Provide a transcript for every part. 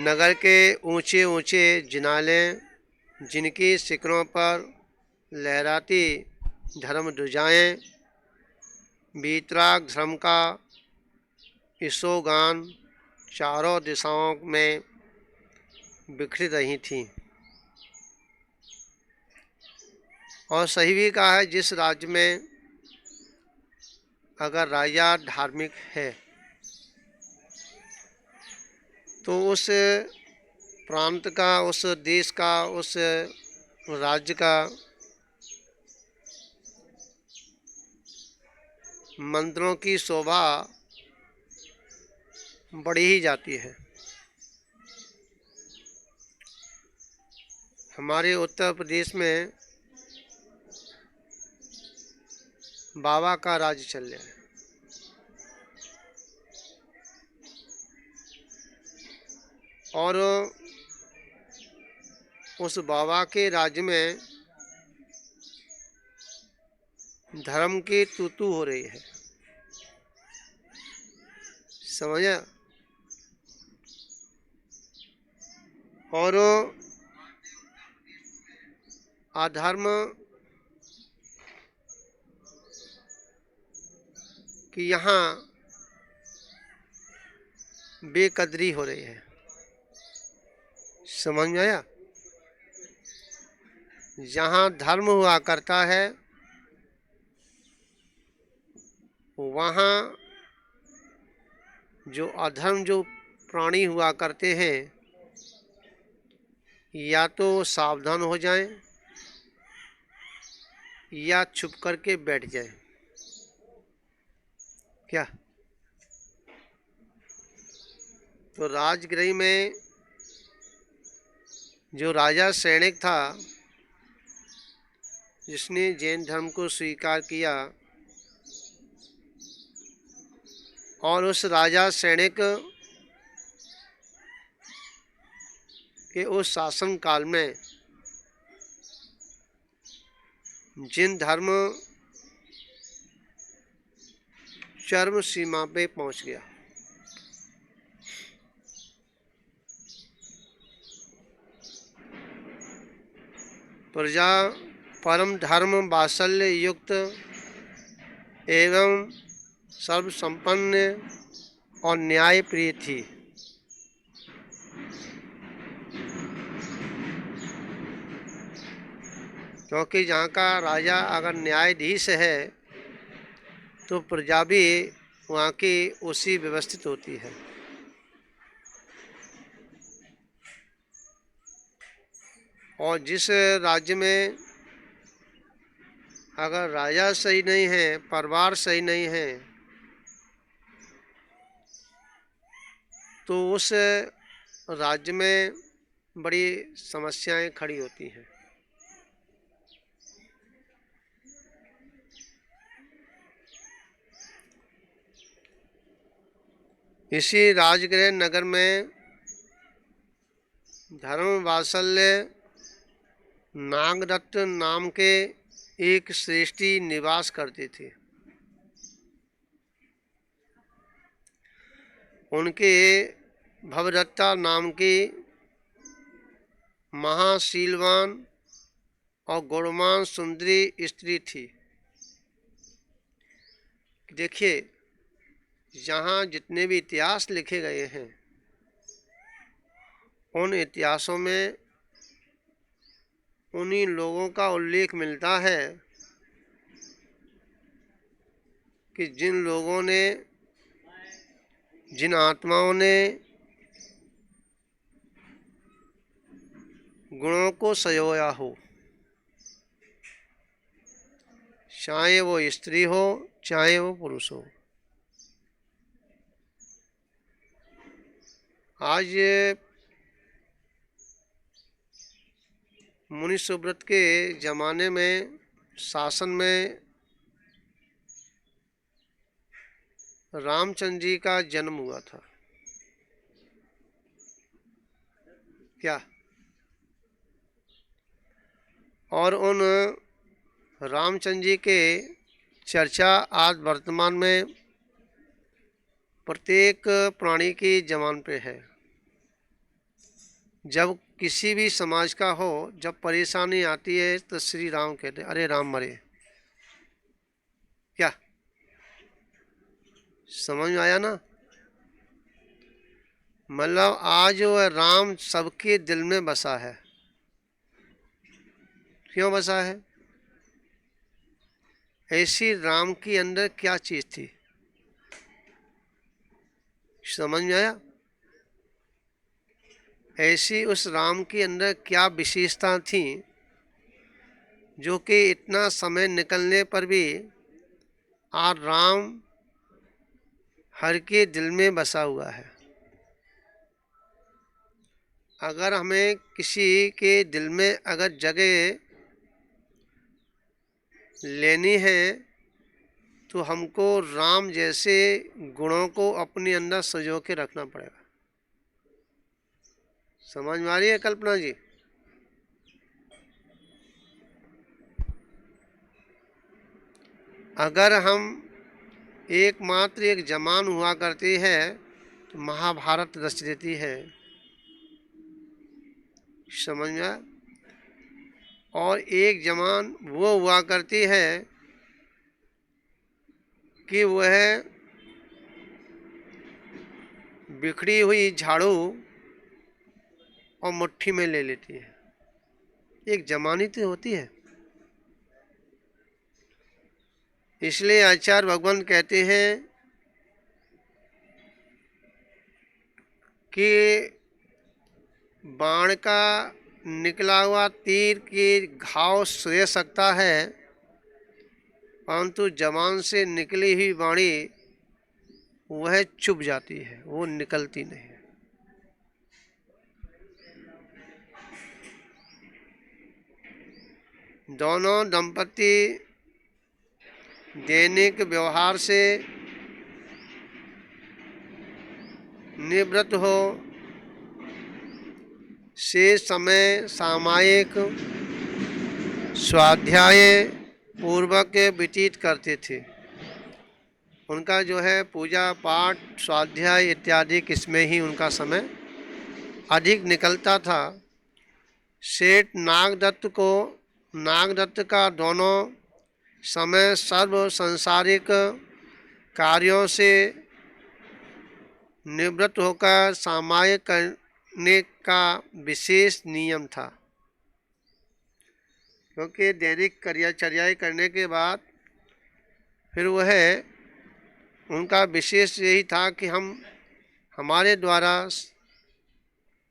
नगर के ऊंचे ऊंचे जिनाले, जिनकी शिखरों पर लहराती धर्म ध्वजाएं, वीतराग धर्म का ईशोगान चारों दिशाओं में बिखरी रही थीं। और सही भी कहा है, जिस राज्य में अगर राजा धार्मिक है तो उस प्रांत का, उस देश का, उस राज्य का मंदिरों की शोभा बढ़ी ही जाती है। हमारे उत्तर प्रदेश में बाबा का राज चल रहा है और उस बाबा के राज्य में धर्म की तूतू हो रही है। समझा? और अधर्म की यहाँ बेकदरी हो रही है। समझ में आया? जहाँ धर्म हुआ करता है वहाँ जो अधर्म, जो प्राणी हुआ करते हैं, या तो सावधान हो जाएं या छुप करके बैठ जाएं। क्या? तो राजगृह में जो राजा सैनिक था, जिसने जैन धर्म को स्वीकार किया, और उस राजा सैनिक के उस शासन काल में जिन धर्म चरम सीमा पे पहुंच गया, प्रजा परम धर्म वात्सल्य युक्त एवं सर्वसंपन्न और न्याय प्रिय थी। क्योंकि जहाँ का राजा अगर न्यायाधीश है तो प्रजा भी वहाँ की उसी व्यवस्थित होती है। और जिस राज्य में अगर राजा सही नहीं है, परिवार सही नहीं है, तो उस राज्य में बड़ी समस्याएं खड़ी होती हैं। इसी राजगृह नगर में धर्म वात्सल्य नागदत्त नाम के एक श्रेष्ठी निवास करते थे। उनके भवदत्ता नाम की महाशीलवान और गुणवान सुंदरी स्त्री थी। देखिए, यहाँ जितने भी इतिहास लिखे गए हैं, उन इतिहासों में उन्हीं लोगों का उल्लेख मिलता है कि जिन लोगों ने, जिन आत्माओं ने गुणों को संजोया हो, चाहे वो स्त्री हो चाहे वो पुरुष हो। आज मुनि सुब्रत के ज़माने में शासन में रामचंद्र जी का जन्म हुआ था। क्या? और उन रामचंद्र जी के चर्चा आज वर्तमान में प्रत्येक प्राणी की ज़बान पे है। जब किसी भी समाज का हो, जब परेशानी आती है तो श्री राम कहते अरे राम मरे। क्या समझ में आया ना? मतलब आज वह राम सबके दिल में बसा है। क्यों बसा है? ऐसी राम के अंदर क्या चीज थी? समझ में आया? ऐसी उस राम के अंदर क्या विशेषता थी जो कि इतना समय निकलने पर भी आज राम हर के दिल में बसा हुआ है। अगर हमें किसी के दिल में अगर जगह लेनी है तो हमको राम जैसे गुणों को अपने अंदर सजो के रखना पड़ेगा। समझ में आ रही है कल्पना जी? अगर हम एकमात्र एक जमान हुआ करती है तो महाभारत रच देती है। समझ में आया? और एक जमान वो हुआ करती है कि वह बिखरी हुई झाड़ू और मुट्ठी में ले लेती है। एक जमानी तो होती है। इसलिए आचार्य भगवान कहते हैं कि बाण का निकला हुआ तीर के घाव सह सकता है, परंतु जवान से निकली हुई वाणी वह चुभ जाती है, वो निकलती नहीं है। दोनों दंपति दैनिक व्यवहार से निवृत्त हो से समय सामायिक स्वाध्याय पूर्वक व्यतीत करते थे। उनका जो है पूजा पाठ स्वाध्याय इत्यादि किसमें ही उनका समय अधिक निकलता था। सेठ नागदत्त का दोनों समय सर्व संसारिक कार्यों से निवृत्त होकर सामायिक करने का विशेष नियम था। क्योंकि दैनिक क्रियाचर्याएं करने के बाद फिर वह उनका विशेष यही था कि हमारे द्वारा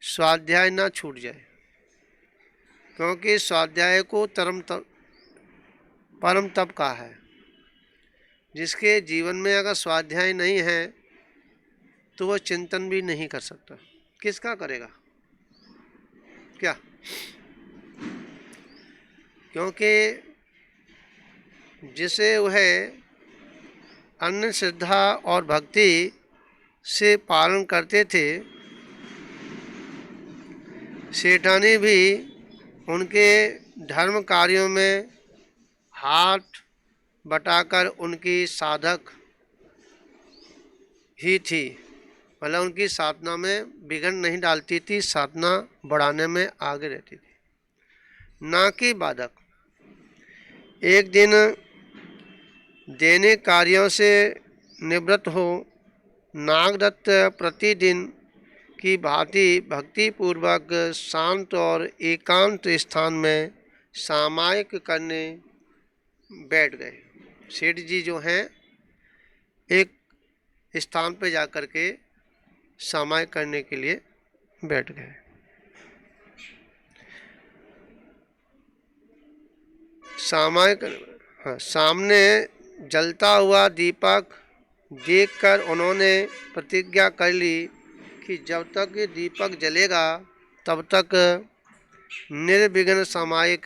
स्वाध्याय ना छूट जाए। क्योंकि स्वाध्याय को परम तप का है। जिसके जीवन में अगर स्वाध्याय नहीं है तो वह चिंतन भी नहीं कर सकता। किसका करेगा? क्या? क्योंकि जिसे वह अन्य श्रद्धा और भक्ति से पालन करते थे, सेठानी भी उनके धर्म कार्यों में हाथ बटाकर उनकी साधक ही थी। मतलब उनकी साधना में बिगड़ नहीं डालती थी, साधना बढ़ाने में आगे रहती थी, ना कि बाधक। एक दिन दैनिक कार्यों से निवृत्त हो नागदत्त प्रतिदिन की भांति भक्तिपूर्वक शांत और एकांत स्थान में सामायिक करने बैठ गए। सेठ जी जो हैं एक स्थान पर जाकर के सामायिक करने के लिए बैठ गए। सामायिक, हाँ, सामने जलता हुआ दीपक देखकर उन्होंने प्रतिज्ञा कर ली कि जब तक ये दीपक जलेगा तब तक निर्विघ्न सामायिक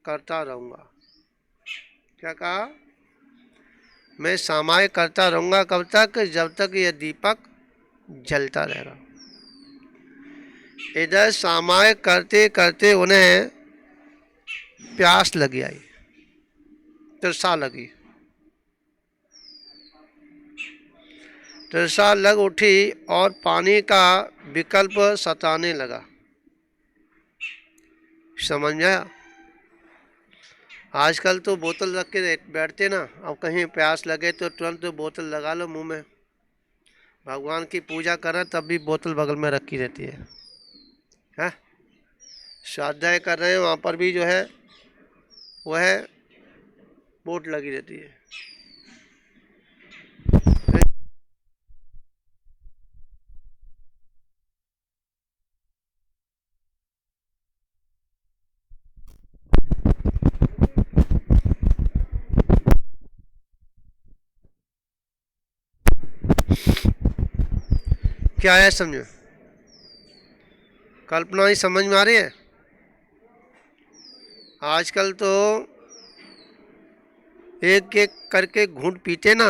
करता रहूँगा। क्या कहा? मैं सामायिक करता रहूँगा। कब तक? जब तक यह दीपक जलता रहेगा। इधर सामायिक करते करते उन्हें प्यास लगी आई, तृषा लगी, तृषा लग उठी और पानी का विकल्प सताने लगा। समझ में आया? आजकल तो बोतल रख के बैठते ना, अब कहीं प्यास लगे तो तुरंत बोतल लगा लो मुंह में। भगवान की पूजा करें तब भी बोतल बगल में रखी रहती है? स्वाध्याय कर रहे हैं वहाँ पर भी जो है वह बोट लगी रहती है। क्या है समझो? कल्पना ही समझ में आ रही है? आजकल तो एक एक करके घूंट पीते ना,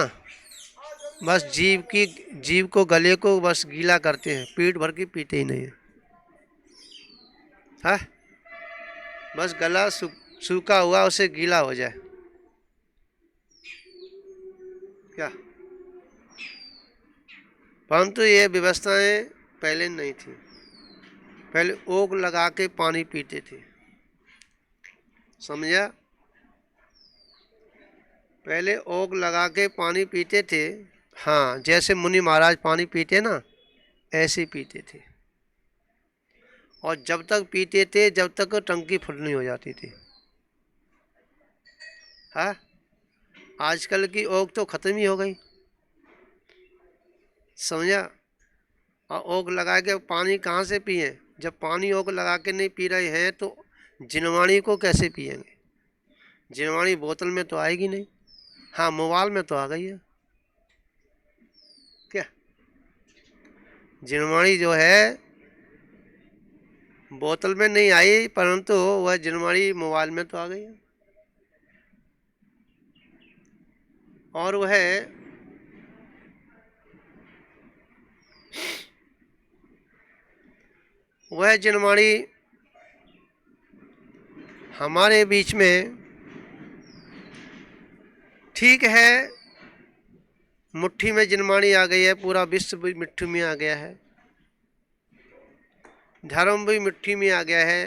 बस जीभ को गले को बस गीला करते हैं, पेट भर के पीते ही नहीं है। हाँ? बस गला सूखा हुआ उसे गीला हो जाए क्या? परंतु ये व्यवस्थाएं पहले नहीं थी। पहले ओग लगा के पानी पीते थे, समझा? पहले ओग लगा के पानी पीते थे। हाँ, जैसे मुनि महाराज पानी पीते ना, ऐसे ही पीते थे। और जब तक पीते थे जब तक टंकी फुल नहीं हो जाती थी। हाँ? आजकल की ओग तो खत्म ही हो गई, समझा? और ओग लगा के पानी कहाँ से पिए? जब पानी ओग लगा के नहीं पी रहे हैं तो जिनवाणी को कैसे पिएंगे? जिनवाणी बोतल में तो आएगी नहीं। हाँ, मोबाइल में तो आ गई है क्या? जिनवाणी जो है बोतल में नहीं आई, परंतु वह जिनवाणी मोबाइल में तो आ गई है। और वह जिनवाणी हमारे बीच में ठीक है। मुट्ठी में जिनवाणी आ गई है, पूरा विश्व भी मिट्टी में आ गया है, धर्म भी मिट्टी में आ गया है,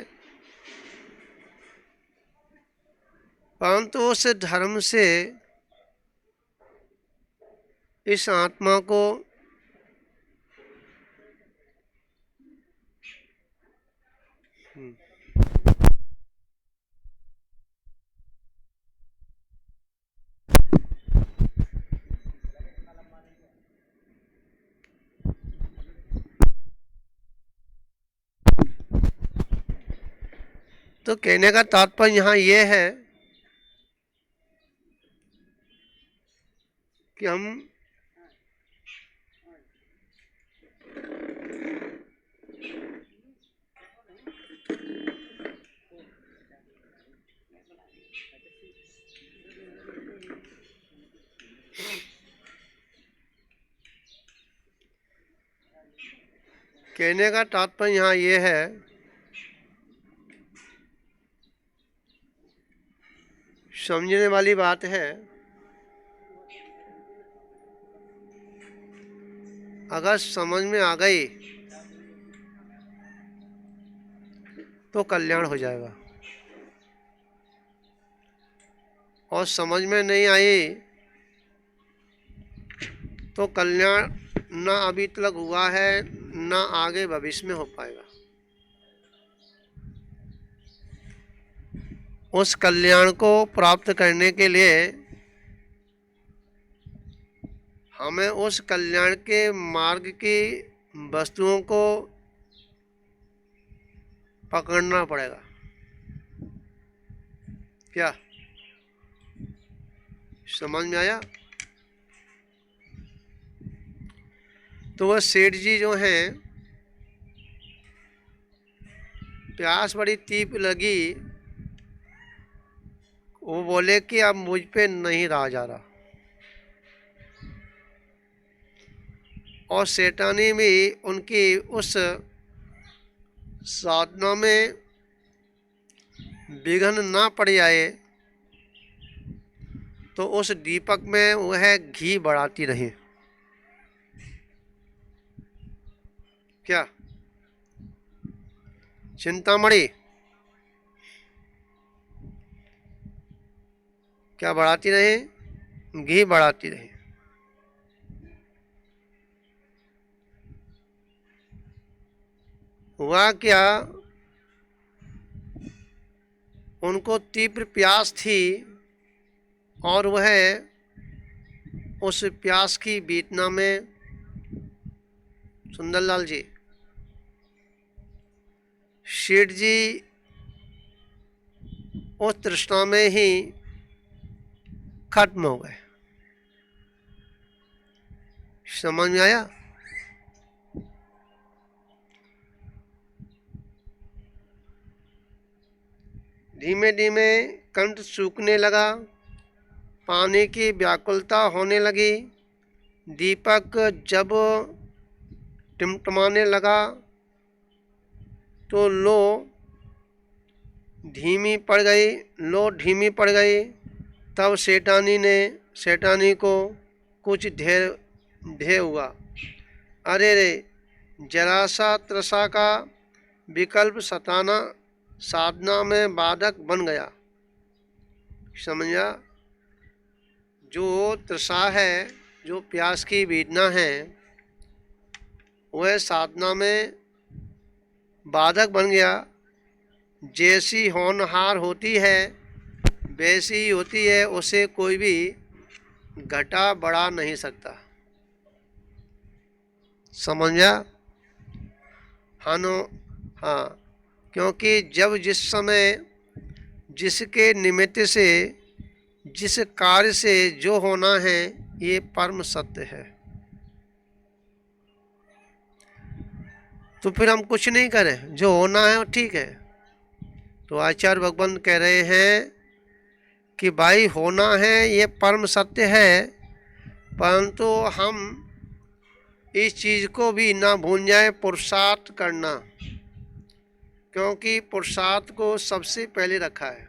परंतु उस धर्म से इस आत्मा को तो कहने का तात्पर्य यहाँ ये है कि हम कहने का तात्पर्य यहाँ ये है समझने वाली बात है। अगर समझ में आ गई तो कल्याण हो जाएगा, और समझ में नहीं आई तो कल्याण ना अभी तक हुआ है ना आगे भविष्य में हो पाएगा। उस कल्याण को प्राप्त करने के लिए हमें उस कल्याण के मार्ग की वस्तुओं को पकड़ना पड़ेगा। क्या समझ में आया? तो वह सेठ जी जो हैं, प्यास बड़ी तीव्र लगी, वो बोले कि अब मुझ पे नहीं रहा जा रहा, और सेठानी भी उनकी उस साधना में विघ्न ना पड़ जाए तो उस दीपक में वह घी बढ़ाती रही। क्या चिंतामणि? क्या बढ़ाती रहे? घी बढ़ाती रहे। हुआ क्या, उनको तीव्र प्यास थी और वह उस प्यास की बीतना में, सुंदरलाल जी, सेठ जी उस तृष्णा में ही खत्म हो गए। समझ में आया? धीमे धीमे कंठ सूखने लगा, पानी की व्याकुलता होने लगी। दीपक जब टिमटिमाने लगा तो लो धीमी पड़ गई। तब सेठानी को कुछ ढेर हुआ। अरे रे, जरा सा तृषा का विकल्प साधना में बाधक बन गया। समझा? जो तृषा है, जो प्यास की वेदना है, वह साधना में बाधक बन गया। जैसी होनहार होती है वैसी ही होती है, उसे कोई भी घटा बढ़ा नहीं सकता। समझा? हाँ, क्योंकि जब जिस समय जिसके निमित्त से जिस कार्य से जो होना है, ये परम सत्य है। तो फिर हम कुछ नहीं करें, जो होना है वो ठीक है। तो आचार्य भगवान कह रहे हैं कि भाई होना है ये परम सत्य है, परंतु हम इस चीज़ को भी ना भूल जाए पुरुषार्थ करना, क्योंकि पुरुषार्थ को सबसे पहले रखा है।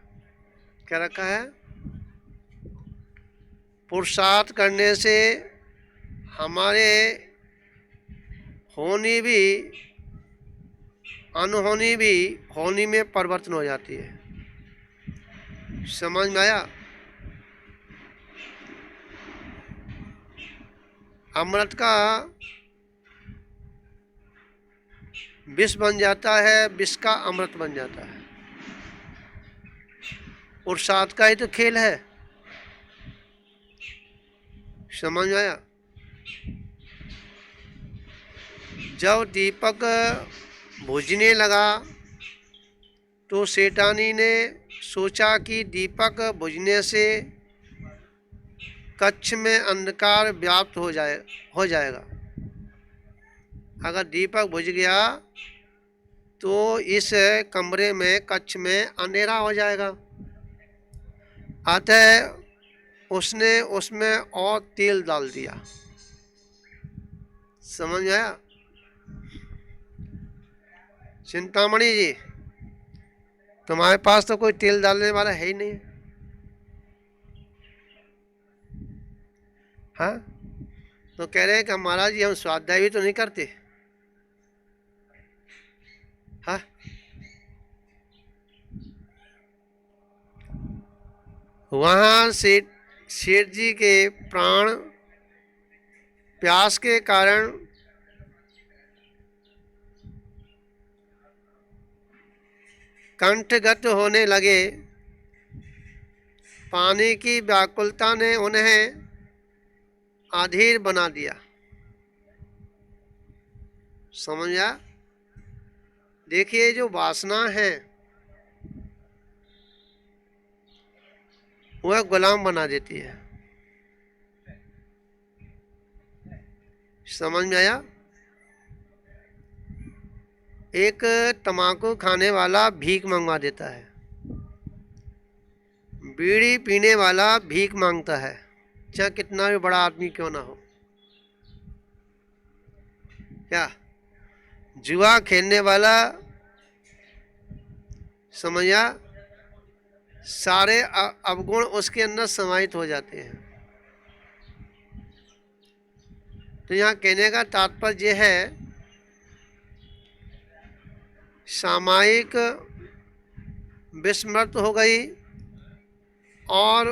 क्या रखा है? पुरुषार्थ करने से हमारे होनी भी अनहोनी भी होनी में परिवर्तन हो जाती है। समझ में आया? अमृत का विष बन जाता है, विष का अमृत बन जाता है। पुरुषार्थ का ही तो खेल है। समझ में आया? जब दीपक बुझने लगा तो सेठानी ने सोचा कि दीपक बुझने से कक्ष में अंधकार व्याप्त हो जाएगा। अगर दीपक बुझ गया तो इस कमरे में, कक्ष में अंधेरा हो जाएगा। अतः उसने उसमें और तेल डाल दिया। समझ आया? चिंतामणि जी, तुम्हारे पास तो कोई तेल डालने वाला है ही नहीं। हाँ, तो कह रहे हैं कि महाराज जी हम स्वाध्याय भी तो नहीं करते। हाँ, वहाँ सेठ जी के प्राण प्यास के कारण कंठगत होने लगे। पानी की व्याकुलता ने उन्हें अधीर बना दिया। समझा? देखिए, जो वासना है वह गुलाम बना देती है। समझ में आया? एक तम्बाकू खाने वाला भीख मंगवा देता है, बीड़ी पीने वाला भीख मांगता है, चाहे कितना भी बड़ा आदमी क्यों ना हो। क्या? जुआ खेलने वाला, समझा, सारे अवगुण उसके अंदर समाहित हो जाते हैं। तो यहाँ कहने का तात्पर्य है, सामायिक विस्मृत हो गई और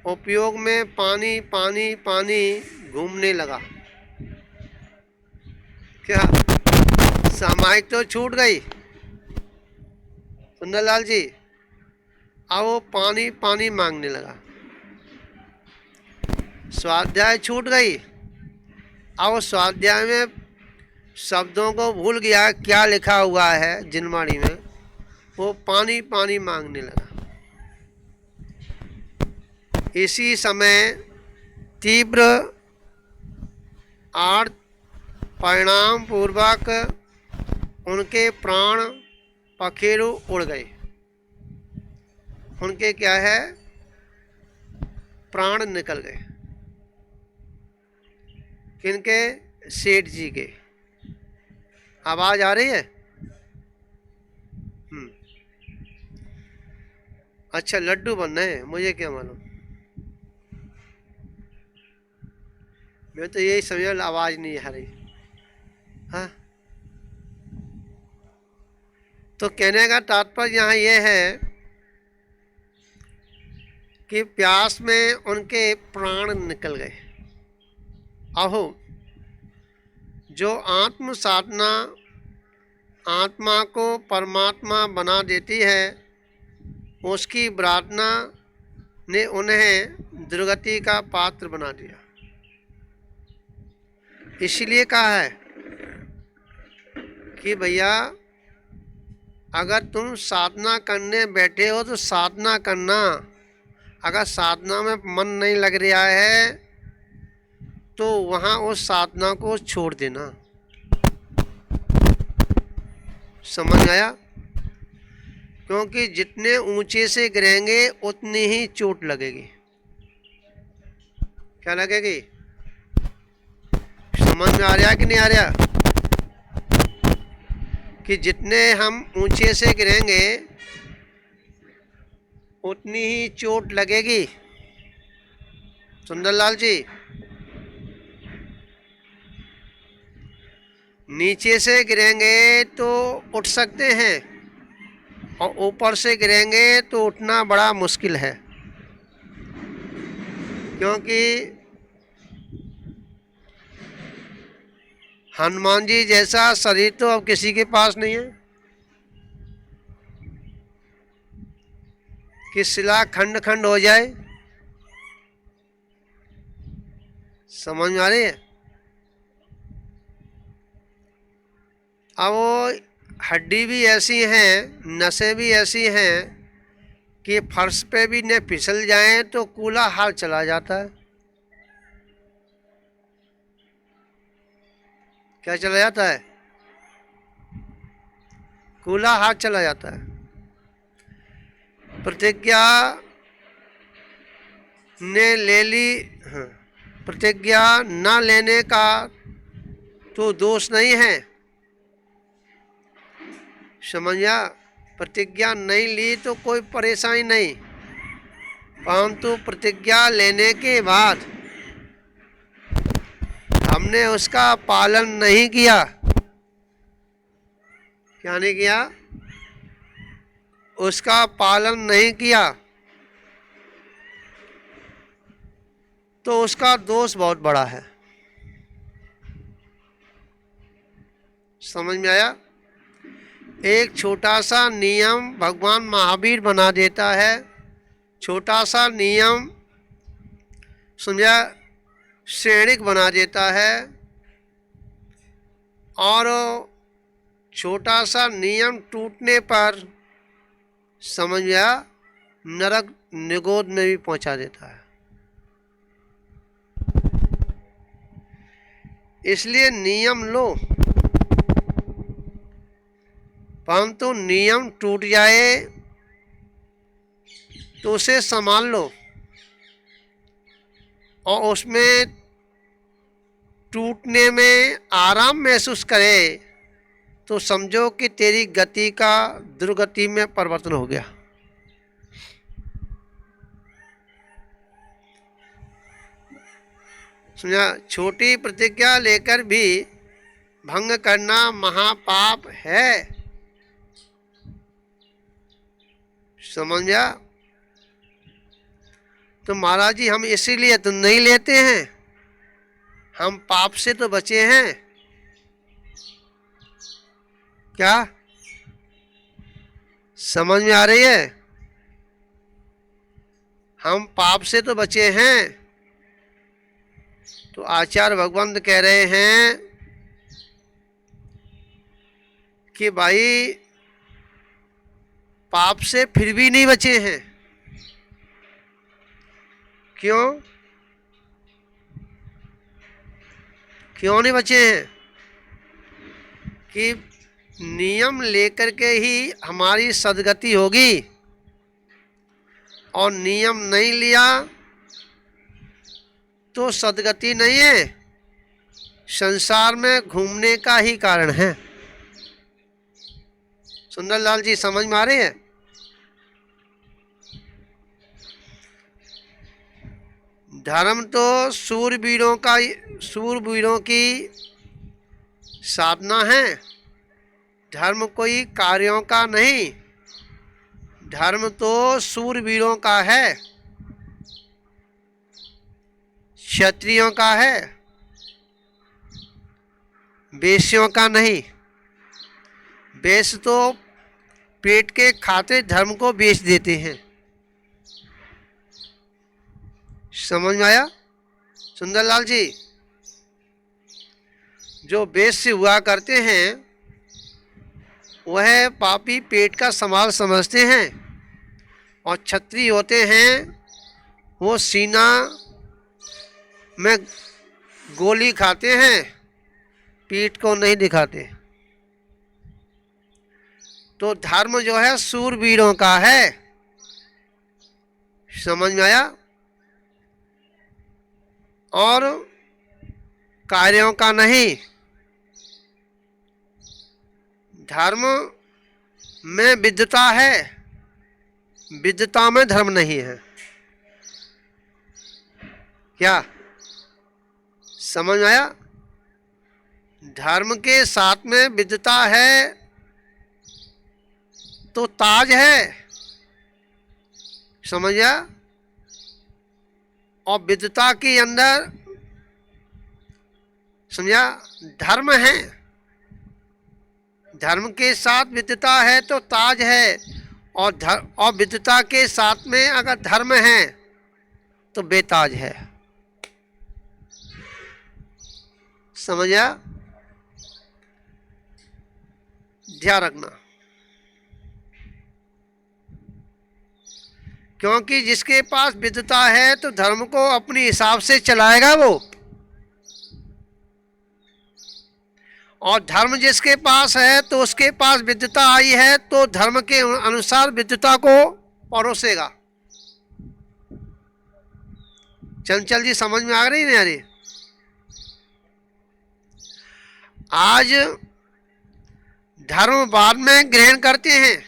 उपयोग में पानी पानी पानी घूमने लगा। क्या सामायिक तो छूट गई सुंदरलाल जी, अब वो पानी पानी मांगने लगा। स्वाध्याय छूट गई, अब स्वाध्याय में शब्दों को भूल गया क्या लिखा हुआ है जिनवाणी में, वो पानी पानी मांगने लगा। इसी समय तीव्र आर्त परिणाम पूर्वक उनके प्राण पखेरु उड़ गए। उनके क्या है, प्राण निकल गए। किनके? सेठ जी के। आवाज आ रही है? अच्छा, लड्डू बन रहे हैं, मुझे क्या मालूम, मैं तो यही समझ, आवाज नहीं आ रही। हाँ, तो कहने का तात्पर्य यहाँ ये है कि प्यास में उनके प्राण निकल गए। अहो, जो आत्म साधना आत्मा को परमात्मा बना देती है, उसकी प्रार्थना ने उन्हें दुर्गति का पात्र बना दिया। इसलिए कहा है कि भैया अगर तुम साधना करने बैठे हो तो साधना करना, अगर साधना में मन नहीं लग रहा है तो वहाँ उस साधना को छोड़ देना। समझ आया? क्योंकि जितने ऊंचे से गिरेंगे उतनी ही चोट लगेगी। क्या लगेगी? समझ में आ रहा कि नहीं आ रहा? कि जितने हम ऊंचे से गिरेंगे उतनी ही चोट लगेगी। सुंदरलाल जी, नीचे से गिरेंगे तो उठ सकते हैं और ऊपर से गिरेंगे तो उठना बड़ा मुश्किल है, क्योंकि हनुमान जी जैसा शरीर तो अब किसी के पास नहीं है कि शिला खंड खंड हो जाए। समझ में आ रही है? अब वो हड्डी भी ऐसी हैं, नसें भी ऐसी हैं कि फर्श पे भी न फिसल जाएं तो कूला हाल चला जाता है। क्या चला जाता है? कूला हाथ चला जाता है। प्रतिज्ञा ने ले ली, हाँ, प्रतिज्ञा न लेने का तो दोष नहीं है। समझा? प्रतिज्ञा नहीं ली तो कोई परेशानी नहीं, परंतु प्रतिज्ञा लेने के बाद हमने उसका पालन नहीं किया। क्या नहीं किया? उसका पालन नहीं किया तो उसका दोष बहुत बड़ा है। समझ में आया? एक छोटा सा नियम भगवान महावीर बना देता है। छोटा सा नियम समझा, श्रेणिक बना देता है, और छोटा सा नियम टूटने पर समझ गया नरक निगोद में भी पहुंचा देता है। इसलिए नियम लो, परंतु नियम टूट जाए तो उसे संभाल लो, और उसमें टूटने में आराम महसूस करे तो समझो कि तेरी गति का दुर्गति में परिवर्तन हो गया। समझा? छोटी प्रतिज्ञा लेकर भी भंग करना महापाप है। समझा? तो महाराज जी हम इसीलिए तो नहीं लेते हैं, हम पाप से तो बचे हैं। क्या समझ में आ रही है? हम पाप से तो बचे हैं। तो आचार्य भगवंत कह रहे हैं कि भाई पाप से फिर भी नहीं बचे हैं। क्यों? क्यों नहीं बचे हैं? कि नियम लेकर के ही हमारी सद्गति होगी, और नियम नहीं लिया तो सद्गति नहीं है, संसार में घूमने का ही कारण है। सुंदरलाल जी समझ में आ रही है? धर्म तो सूरवीरों की साधना है। धर्म कोई कार्यों का नहीं, धर्म तो सूरवीरों का है, क्षत्रियों का है, वेश्यों का नहीं। वेश्य तो पेट के खातिर धर्म को बेच देते हैं। समझ में आया सुंदरलाल जी? जो वेश्य हुआ करते हैं वह पापी पेट का सवाल समझते हैं, और क्षत्रिय होते हैं वो सीना में गोली खाते हैं, पीठ को नहीं दिखाते। तो धर्म जो है सूरवीरों का है। समझ में आया? और कार्यों का नहीं। धर्म में विद्वता है, विद्वता में धर्म नहीं है। क्या समझ में आया? धर्म के साथ में विद्वता है तो ताज है। समझ गया? और विद्वता के अंदर समझा धर्म है। धर्म के साथ विद्वता है तो ताज है, और विद्वता के साथ में अगर धर्म है तो बेताज है। समझा? ध्यान रखना, क्योंकि जिसके पास विद्वता है तो धर्म को अपने हिसाब से चलाएगा वो, और धर्म जिसके पास है तो उसके पास विद्वता आई है तो धर्म के अनुसार विद्वता को परोसेगा। चंचल जी समझ में आ रही नहीं आ रही? आज धर्म बाद में ग्रहण करते हैं,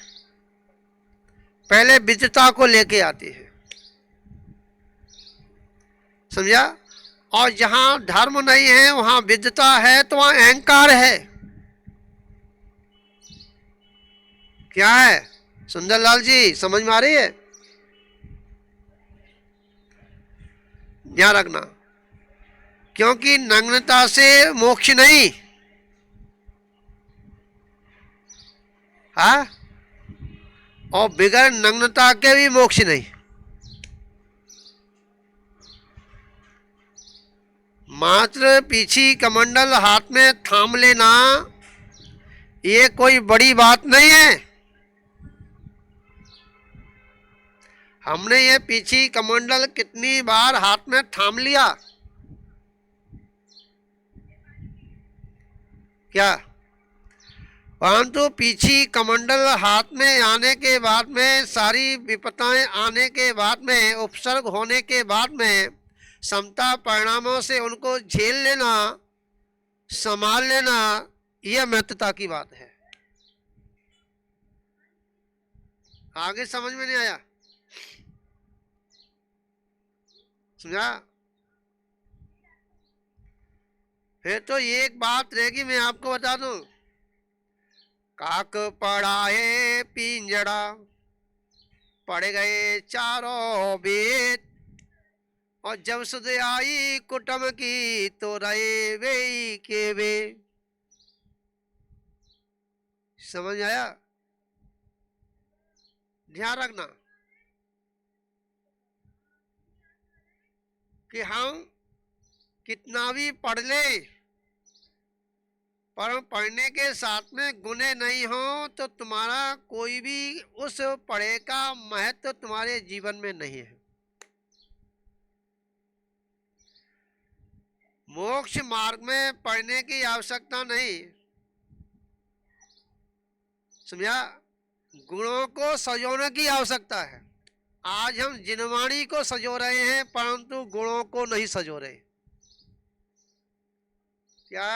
पहले विद्वता को लेके आते हैं। समझा? और जहां धर्म नहीं है वहां विद्वता है तो वहां अहंकार है। क्या है सुंदरलाल जी समझ में आ रही है? ध्यान रखना, क्योंकि नग्नता से मोक्ष नहीं। हाँ, और बिगड़ नग्नता के भी मोक्ष नहीं। मात्र पीछी कमंडल हाथ में थाम लेना ये कोई बड़ी बात नहीं है। हमने ये पीछी कमंडल कितनी बार हाथ में थाम लिया। क्या? परंतु पीछी कमंडल हाथ में आने के बाद में, सारी विपत्ताएं आने के बाद में, उपसर्ग होने के बाद में समता परिणामों से उनको झेल लेना, संभाल लेना, यह महत्वता की बात है। आगे समझ में नहीं आया? समझा? फिर तो ये एक बात रहेगी, मैं आपको बता दूं। काक पड़ा है पिंजड़ा, पड़ गए चारों वेद, और जब सुध आई कुटुम की तो रहे वे के वे। समझ आया? ध्यान रखना कि हम कितना भी पढ़ ले, पर पढ़ने के साथ में गुणे नहीं हो तो तुम्हारा कोई भी उस पढ़े का महत्व तुम्हारे जीवन में नहीं है। मोक्ष मार्ग में पढ़ने की आवश्यकता नहीं, समझा? गुणों को सजोने की आवश्यकता है। आज हम जिनवाणी को सजो रहे हैं परंतु गुणों को नहीं सजो रहे। क्या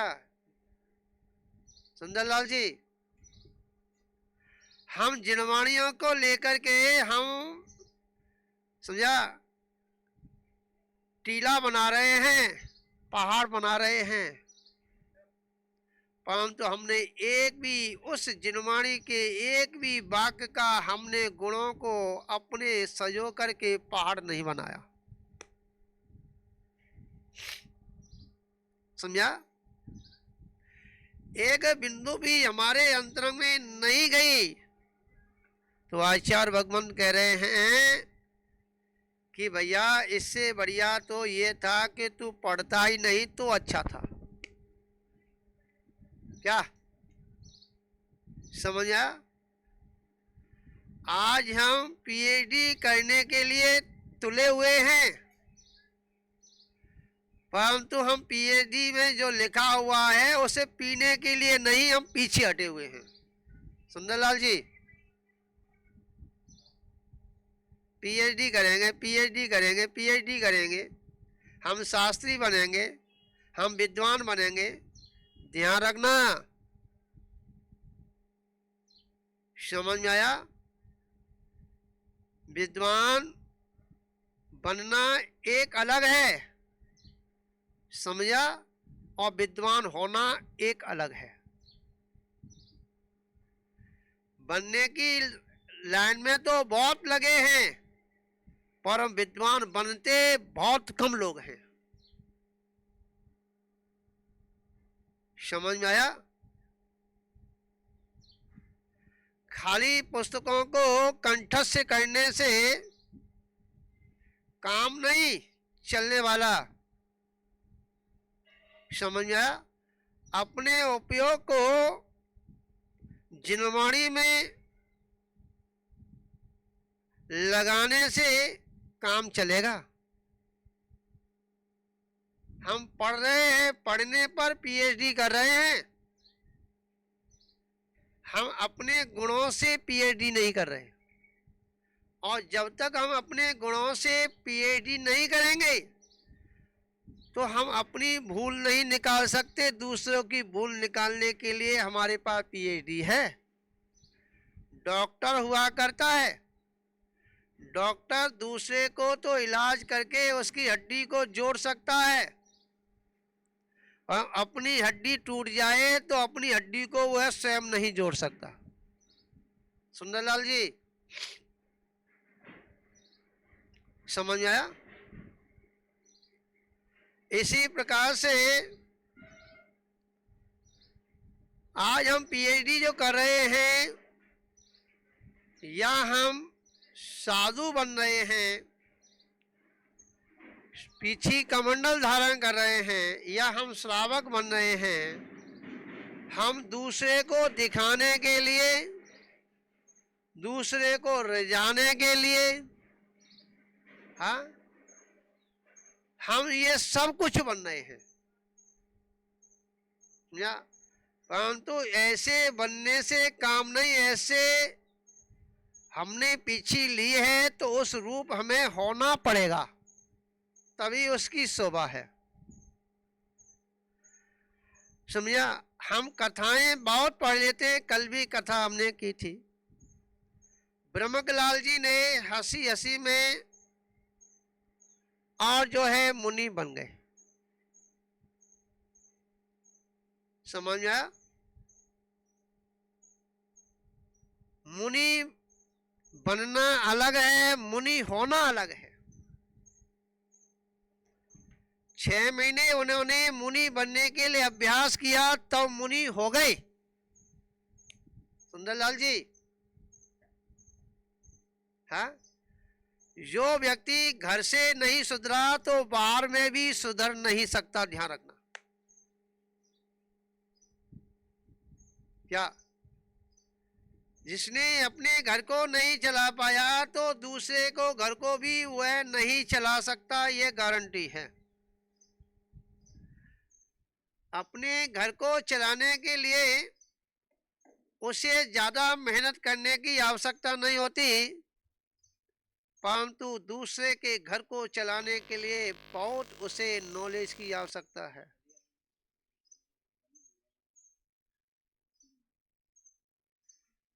सुंदरलाल जी? हम जिनवाणियों को लेकर के हम, समझा, टीला बना रहे हैं, पहाड़ बना रहे हैं, परंतु हमने एक भी उस जिनवाणी के एक भी वाक्य का हमने गुणों को अपने सजो करके पहाड़ नहीं बनाया। समझा? एक बिंदु भी हमारे अंतरंग में नहीं गई तो आचार्य भगवान कह रहे हैं कि भैया इससे बढ़िया तो ये था कि तू पढ़ता ही नहीं तो अच्छा था। क्या समझा? आज हम पीएचडी करने के लिए तुले हुए हैं, परंतु हम पीएचडी में जो लिखा हुआ है उसे पीने के लिए नहीं, हम पीछे हटे हुए हैं। सुंदरलाल जी, पीएचडी करेंगे, पीएचडी करेंगे, पीएचडी करेंगे, हम शास्त्री बनेंगे, हम विद्वान बनेंगे। ध्यान रखना, समझ में आया? विद्वान बनना एक अलग है, समझा, और विद्वान होना एक अलग है। बनने की लाइन में तो बहुत लगे हैं, पर हम विद्वान बनते बहुत कम लोग हैं। समझ में आया? खाली पुस्तकों को कंठस्थ करने से काम नहीं चलने वाला। समझ में आया? अपने उपयोग को जिनवाणी में लगाने से काम चलेगा। हम पढ़ रहे हैं, पढ़ने पर पीएचडी कर रहे हैं, हम अपने गुणों से पीएचडी नहीं कर रहे। और जब तक हम अपने गुणों से पीएचडी नहीं करेंगे तो हम अपनी भूल नहीं निकाल सकते। दूसरों की भूल निकालने के लिए हमारे पास पीएचडी है। डॉक्टर हुआ करता है, डॉक्टर दूसरे को तो इलाज करके उसकी हड्डी को जोड़ सकता है, और अपनी हड्डी टूट जाए तो अपनी हड्डी को वह स्वयं नहीं जोड़ सकता। सुंदरलाल जी, समझ में आया? इसी प्रकार से आज हम पीएचडी जो कर रहे हैं या हम साधु बन रहे हैं, पीछी कमंडल धारण कर रहे हैं, या हम श्रावक बन रहे हैं, हम दूसरे को दिखाने के लिए, दूसरे को रिझाने के लिए, हाँ, हम ये सब कुछ बन रहे हैं। या परंतु ऐसे बनने से काम नहीं, ऐसे हमने पीछे ली है तो उस रूप हमें होना पड़ेगा, तभी उसकी शोभा है। समझा? हम कथाएं बहुत पढ़ लेते हैं, कल भी कथा हमने की थी। ब्रह्मकलाल जी ने हंसी हंसी में और जो है मुनि बन गए। समझ में आया? मुनि बनना अलग है, मुनि होना अलग है। 6 महीने उन्होंने मुनि बनने के लिए अभ्यास किया, तब मुनि हो गए। सुंदरलाल जी, हाँ, जो व्यक्ति घर से नहीं सुधरा तो बाहर में भी सुधर नहीं सकता, ध्यान रखना। क्या? जिसने अपने घर को नहीं चला पाया तो दूसरे को घर को भी वह नहीं चला सकता, ये गारंटी है। अपने घर को चलाने के लिए उसे ज्यादा मेहनत करने की आवश्यकता नहीं होती, परंतु दूसरे के घर को चलाने के लिए बहुत उसे नॉलेज की आवश्यकता है।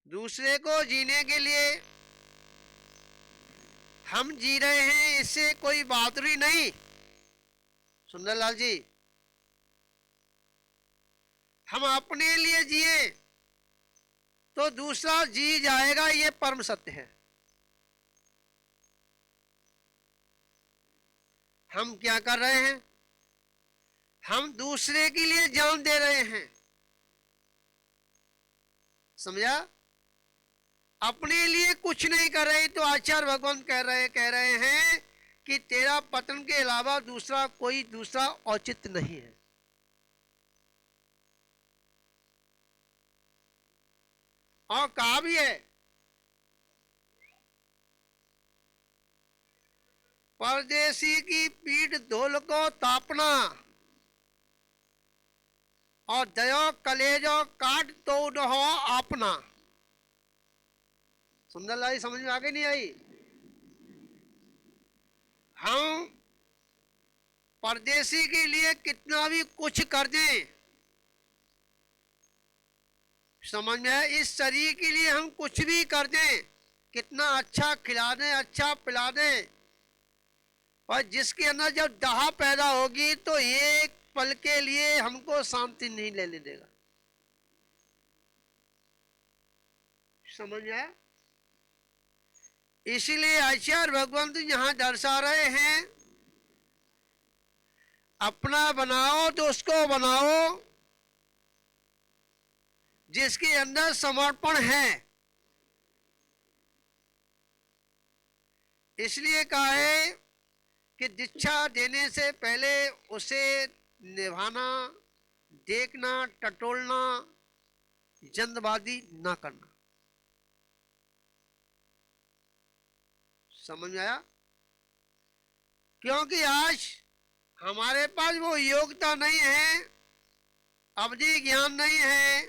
दूसरे को जीने के लिए हम जी रहे हैं, इससे कोई बहादुरी नहीं। सुंदरलाल जी, हम अपने लिए जिए तो दूसरा जी जाएगा, ये परम सत्य है। हम क्या कर रहे हैं? हम दूसरे के लिए जान दे रहे हैं, समझा? अपने लिए कुछ नहीं कर रहे। तो आचार्य भगवान कह रहे हैं कि तेरा पतन के अलावा दूसरा कोई दूसरा औचित्य नहीं है। और कहा भी है, परदेसी की पीठ धूल को तापना और दयो कलेजो काट तो हो अपना। सुंदरलाल, समझ में आ गई नहीं आई? हम परदेसी के लिए कितना भी कुछ कर दें, समझ में है? इस शरीर के लिए हम कुछ भी कर दें, कितना अच्छा खिला दें, अच्छा पिला दें, और जिसके अंदर जब दाह पैदा होगी तो एक पल के लिए हमको शांति नहीं लेने देगा। समझ में आया? इसीलिए आचार्य भगवंत यहां दर्शा रहे हैं, अपना बनाओ तो उसको बनाओ जिसके अंदर समर्पण है। इसलिए कहा है कि दीक्षा देने से पहले उसे निभाना, देखना, टटोलना, जल्दबाजी ना करना। समझ में आया? क्योंकि आज हमारे पास वो योग्यता नहीं है, अवधि ज्ञान नहीं है,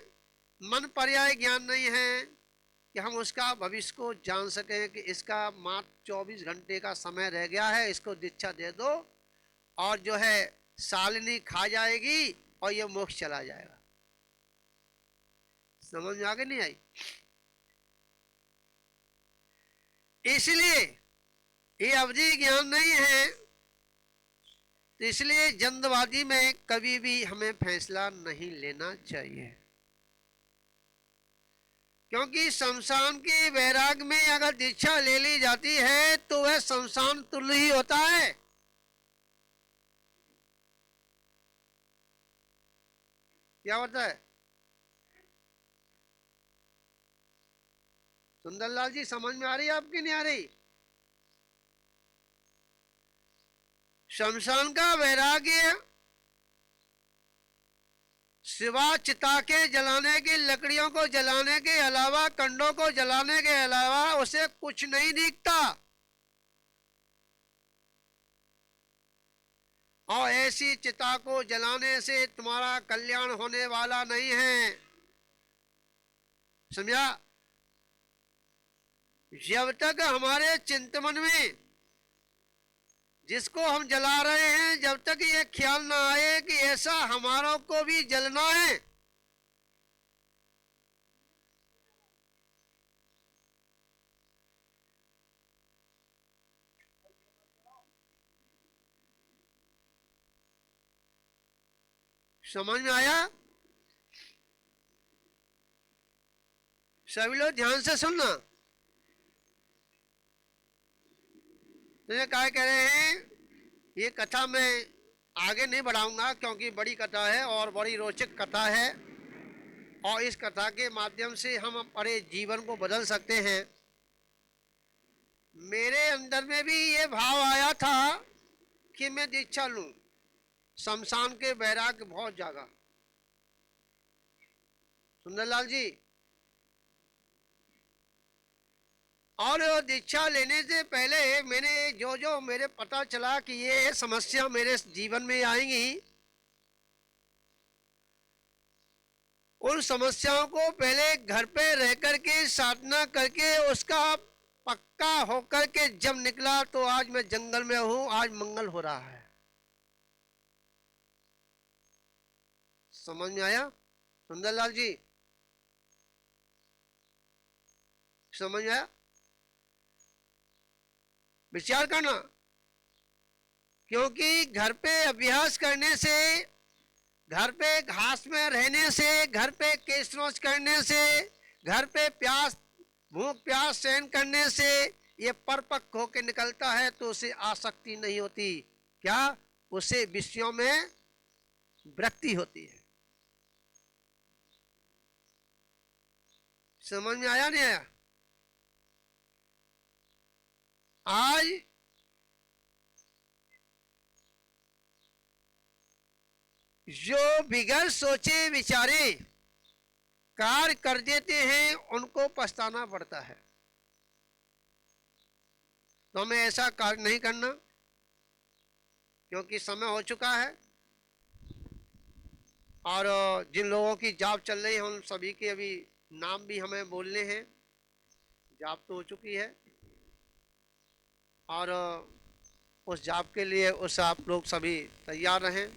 मन पर्याय ज्ञान नहीं है कि हम उसका भविष्य को जान सकें कि इसका मात्र 24 घंटे का समय रह गया है, इसको दीक्षा दे दो और जो है सालिनी खा जाएगी और ये मोक्ष चला जाएगा। समझ में आगे नहीं आई? इसलिए ये अवधि ज्ञान नहीं है, तो इसलिए जल्दबाजी में कभी भी हमें फैसला नहीं लेना चाहिए। क्योंकि शमशान के वैराग में अगर दीक्षा ले ली जाती है तो वह शमशान तुल्य ही होता है। क्या होता है? सुंदरलाल जी, समझ में आ रही है आपकी? नहीं आ रही? शमशान का वैराग्य सिवा चिता के जलाने की, लकड़ियों को जलाने के अलावा, कंडों को जलाने के अलावा उसे कुछ नहीं दिखता। और ऐसी चिता को जलाने से तुम्हारा कल्याण होने वाला नहीं है, समझा? जब तक हमारे चिंतन में जिसको हम जला रहे हैं, जब तक ये ख्याल ना आए कि ऐसा हमारों को भी जलना है, समझ में आया? सभी लोग ध्यान से सुनना। तो ये क्या कह रहे हैं, ये कथा मैं आगे नहीं बढ़ाऊंगा क्योंकि बड़ी कथा है और बड़ी रोचक कथा है, और इस कथा के माध्यम से हम अपने जीवन को बदल सकते हैं। मेरे अंदर में भी ये भाव आया था कि मैं दीक्षा लूं। शमशान के बैराग बहुत जागा सुंदरलाल जी, और दीक्षा लेने से पहले मैंने जो जो मेरे पता चला कि ये समस्या मेरे जीवन में आएंगी, उन समस्याओं को पहले घर पे रह करके साधना करके उसका पक्का होकर के जब निकला तो आज मैं जंगल में हूं, आज मंगल हो रहा है। समझ में आया सुंदरलाल जी? समझ में आया? विचार करना, क्योंकि घर पे अभ्यास करने से, घर पे घास में रहने से, घर पे केसरोच करने से, घर पे प्यास भूख प्यास सहन करने से ये परिपक्व होकर निकलता है तो उसे आसक्ति नहीं होती। क्या? उसे विषयों में वृत्ति होती है। समझ में आया नहीं आया? आज जो बिगड़ सोचे विचारे कार्य कर देते हैं उनको पछताना पड़ता है। तो हमें ऐसा कार्य नहीं करना, क्योंकि समय हो चुका है और जिन लोगों की जॉब चल रही है उन सभी के अभी नाम भी हमें बोलने हैं। जॉब तो हो चुकी है और उस जॉब के लिए उस आप लोग सभी तैयार रहें।